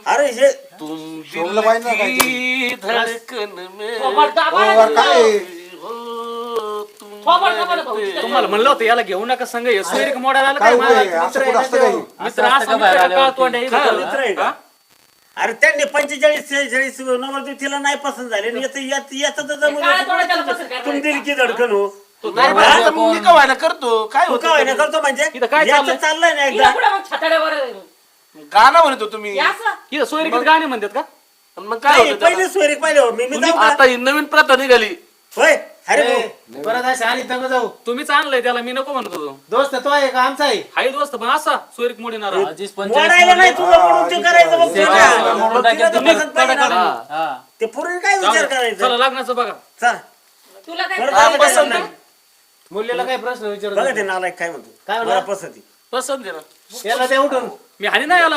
अरे हे तुम शोभलं पाहिजे ना दिल काहीतरी. की धड़कन में तुम्हाला म्हणलं होतं याला घेऊ नका संघ सोयरीक मोडायला आलं काय काय होय, असं कुठं असतं काही? मित्र असा मित्र का तोंड आहे? मित्र आहे का? अरे त्यांनी 45-46 नंबर तिला नाही पसंत झाले आणि याचं तर तुम दिल की धडकन हो नाही बरं, आता मग मी का व्हायला करतो काय तू होतं का व्हायना करतो म्हणजे इथं काय याचं चाललंय ना एकदा गाणं म्हणतो तुम्ही इथं सोयरीक गाणे म्हणतात का? आणि मग काय नाही, होतं त्याला? पहिले सोयरीक पाहिले हो मी तुम्ही जाऊ का? आता ही नवीन प्रथा निघाली होय अरे भाऊ परत अशी आली तर जाऊ. तुम्हीच आणलंय त्याला मी नको म्हणत होतो दोस्त तो आहे का आमचा आहे? हाय दोस्त पण असा सोयरीक मोडीणार मोडायला नाही तुझं म्हणून ते करायचं मग ते तुला. काय, मग तिला तर पसंत पाहिजे ना. हा. ते पूर्वी काय विचार करायचा चला लग्नाचं बघा चल तुला काय परत हा, आलं पसंत नाही. मुलीला काय प्रश्न विचारतो? बघा ते नालायक काय म्हणतो काय मला म्हणला? पसंती पसंत आहे ना याला ते उठून मी हानी नाही आला